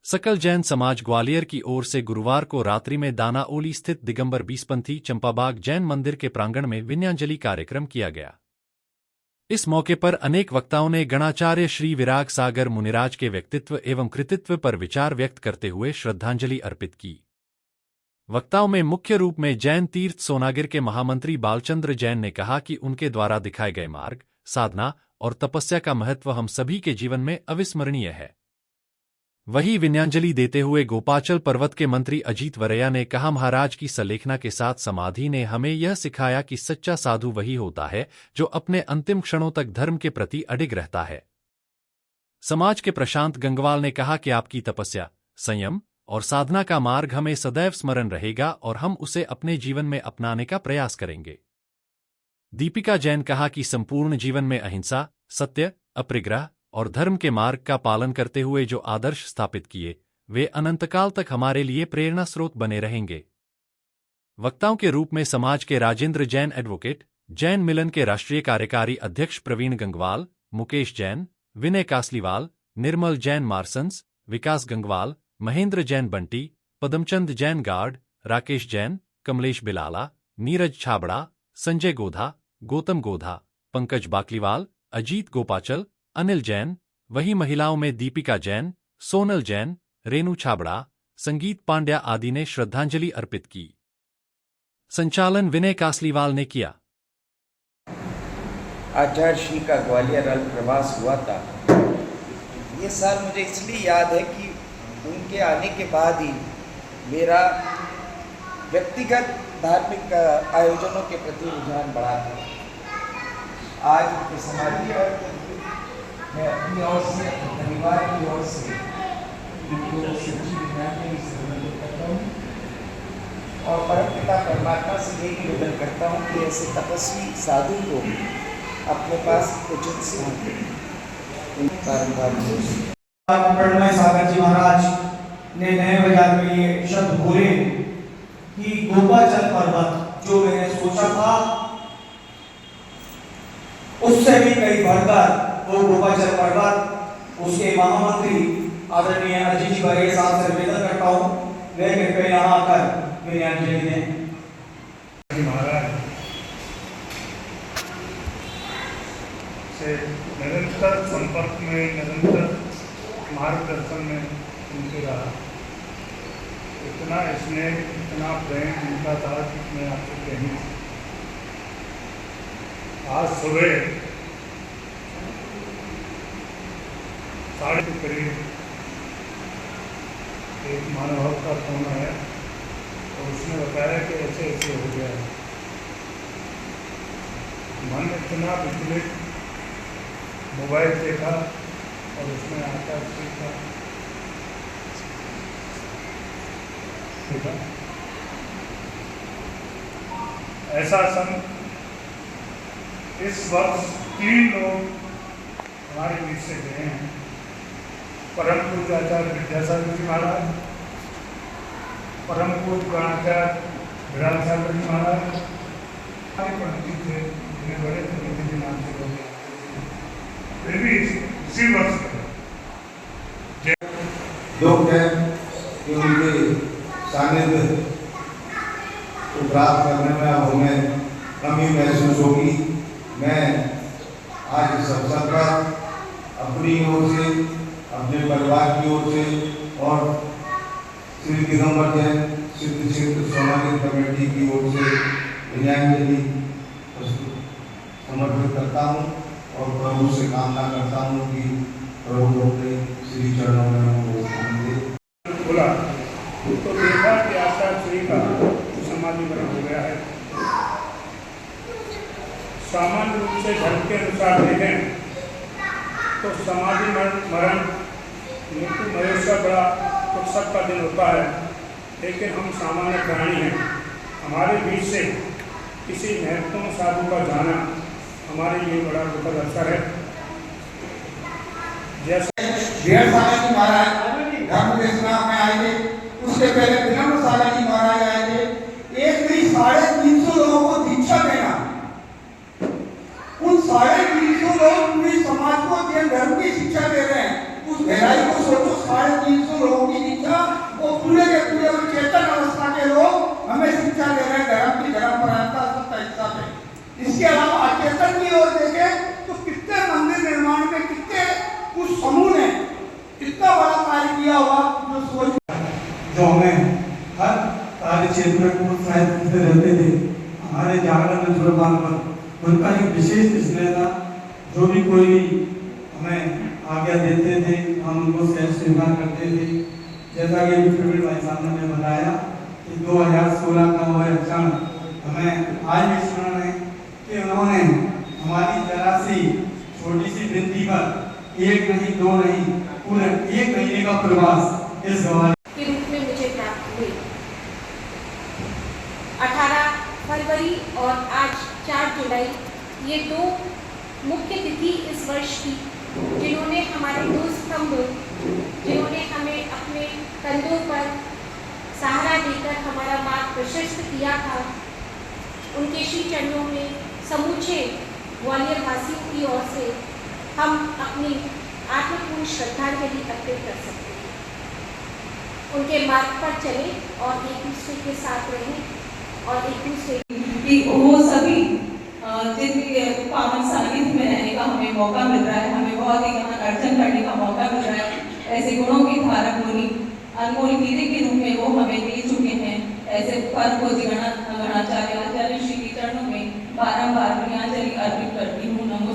सकल जैन समाज ग्वालियर की ओर से गुरुवार को रात्रि में दानाओली स्थित दिगंबर बीसपंथी चंपाबाग जैन मंदिर के प्रांगण में विनयांजलि कार्यक्रम किया गया। इस मौके पर अनेक वक्ताओं ने गणाचार्य श्री विराग सागर मुनिराज के व्यक्तित्व एवं कृतित्व पर विचार व्यक्त करते हुए श्रद्धांजलि अर्पित की। वक्ताओं में मुख्य रूप में जैन तीर्थ सोनागिर के महामंत्री बालचंद्र जैन ने कहा कि उनके द्वारा दिखाए गए मार्ग, साधना और तपस्या का महत्व हम सभी के जीवन में अविस्मरणीय है। वहीं विनयांजलि देते हुए गोपाचल पर्वत के मंत्री अजीत वरैया ने कहा, महाराज की सलेखना के साथ समाधि ने हमें यह सिखाया कि सच्चा साधु वही होता है जो अपने अंतिम क्षणों तक धर्म के प्रति अडिग रहता है। समाज के प्रशांत गंगवाल ने कहा कि आपकी तपस्या, संयम और साधना का मार्ग हमें सदैव स्मरण रहेगा और हम उसे अपने जीवन में अपनाने का प्रयास करेंगे। दीपिका जैन कहा कि संपूर्ण जीवन में अहिंसा, सत्य, अपरिग्रह और धर्म के मार्ग का पालन करते हुए जो आदर्श स्थापित किए, वे अनंतकाल तक हमारे लिए प्रेरणा स्रोत बने रहेंगे। वक्ताओं के रूप में समाज के राजेंद्र जैन एडवोकेट, जैन मिलन के राष्ट्रीय कार्यकारी अध्यक्ष प्रवीण गंगवाल, मुकेश जैन, विनय कासलीवाल, निर्मल जैन मार्सन्स, विकास गंगवाल, महेंद्र जैन बंटी, पदमचंद जैन गार्ड, राकेश जैन, कमलेश बिलाला, नीरज छाबड़ा, संजय गोधा, गौतम गोधा, पंकज बाकलीवाल, अजीत गोपाचल, अनिल जैन, वहीं महिलाओं में दीपिका जैन, सोनल जैन, रेनू छाबड़ा, संगीत पांड्या आदि ने श्रद्धांजलि अर्पित की। संचालन विनय कासलीवाल ने किया। आचार्य श्री का ग्वालियर अल्प प्रवास हुआ था। ये साल मुझे इसलिए याद है कि उनके आने के बाद ही मेरा व्यक्तिगत धार्मिक आयोजनों के प्रति रुझान बढ़ा था। आज उनके समाधि और मैं अपनी ओर से, अपने परिवार की ओर से उनको सच्ची विनम्रता से सम्मानित करता हूँ और परमपिता परमात्मा से यही निवेदन करता हूँ कि ऐसे तपस्वी साधु को अपने पास उचित स्थान दें। प्रणमय सागर जी महाराज ने नए बाजार में ये शब्द बोले कि गोपाचल पर्वत, जो मैंने सोचा था उससे भी कई बढ़कर वो गोपाचल पर्वत, उसके महामंत्री आदरणीय अजीत जी वरैया साहब से निवेदन करता हूँ वे कृपया यहाँ आकर विनयांजलि दें। महाराज से निरंतर संपर्क में, निरंतर मार्गदर्शन में उनके रहा। इतना स्नेह, इतना प्रेम उनका था कि मैं आपको कह नहीं सकता। आज सुबह 8:30 के करीब एक महानुभाव का फोन आया और उसने बताया कि ऐसे ऐसे हो गया है। मन इतना विचलित, मोबाइल देखा और उसमें आता देखा ऐसा सन इस वर्ष 3 लोग हमारे बीच से गए हैं। परम पूज्य आचार्य विद्यासागर जी महाराज, परम पूज्य गणाचार्य विराग सागर जी महाराज, पंडित थे जिन्हें बड़े पंडित जी नाम से लोग फिर भी इसी वर्ष दुख है कि उनके सानिध्य को प्राप्त करने में अब हमें कमी महसूस होगी। मैं आज इस अवसर पर अपनी ओर से, अपने परिवार की ओर से और श्री दिगंबर जैन सिद्ध क्षेत्र सोनागिर कमेटी की ओर से विनयांजलि समर्पित करता हूँ और प्रभु से कामना करता हूँ कि प्रभु अपने श्री चरणों में हमको स्थान दे। बोला तो देखा कि आचार्य श्री का समाधि मरण हो गया है। सामान्य रूप से धर्म के अनुसार देखें तो समाधि मरण मृत्यु मनुष्य बड़ा उत्सव का दिन होता है, लेकिन हम सामान्य प्राणी हैं। हमारे बीच से किसी महत्वपूर्ण साधु का जाना हमारे लिए बड़ा दुखद अवसर है। जैसे डेढ़ सागर जी महाराज धर्म देशना में आए थे, उसके पहले विनम्र सागर जी महाराज आए थे। एक नहीं 350 लोगों को दीक्षा देना, उन 350 लोग पूरे समाज को जैन धर्म की शिक्षा दे रहे हैं। उस गहराई को सोचो, 350 लोगों की क्षेत्र में खूब साहित्य से रहते थे। हमारे जागरण जुर्बान पर उनका एक विशेष स्नेह था। जो भी कोई हमें आज्ञा देते थे हम उनको सहज स्वीकार करते थे। जैसा कि प्रवीण भाई साहब ने बताया कि 2016 का वह क्षण हमें आज भी स्मरण है कि उन्होंने हमारी जरा सी छोटी सी विनती पर एक नहीं दो नहीं पूरे 1 महीने का प्रवास इस ग्वालियर के रूप में मुझे प्राप्त हुई। 18 फरवरी और आज 4 जुलाई ये 2 मुख्य तिथि इस वर्ष की, जिन्होंने हमारे 2 स्तंभ, जिन्होंने हमें अपने कंधों पर सहारा देकर हमारा मार्ग प्रशस्त किया था, उनके श्री चरणों में समूचे ग्वालियर वासियों की ओर से हम अपनी आत्मपूर्ण श्रद्धांजलि अर्पित कर सकते हैं। उनके मार्ग पर चले और एक दूसरे के साथ रहें और एक दूसरे कि वो सभी जिनके पावन सानिध्य में रहने का हमें मौका मिल रहा है, हमें बहुत ही ज्ञान अर्जन करने का मौका मिल रहा है। ऐसे गुणों की धारक मुनि अनमोल हीरे के रूप में वो हमें दे चुके हैं। ऐसे परम पूज्य गणाचार्य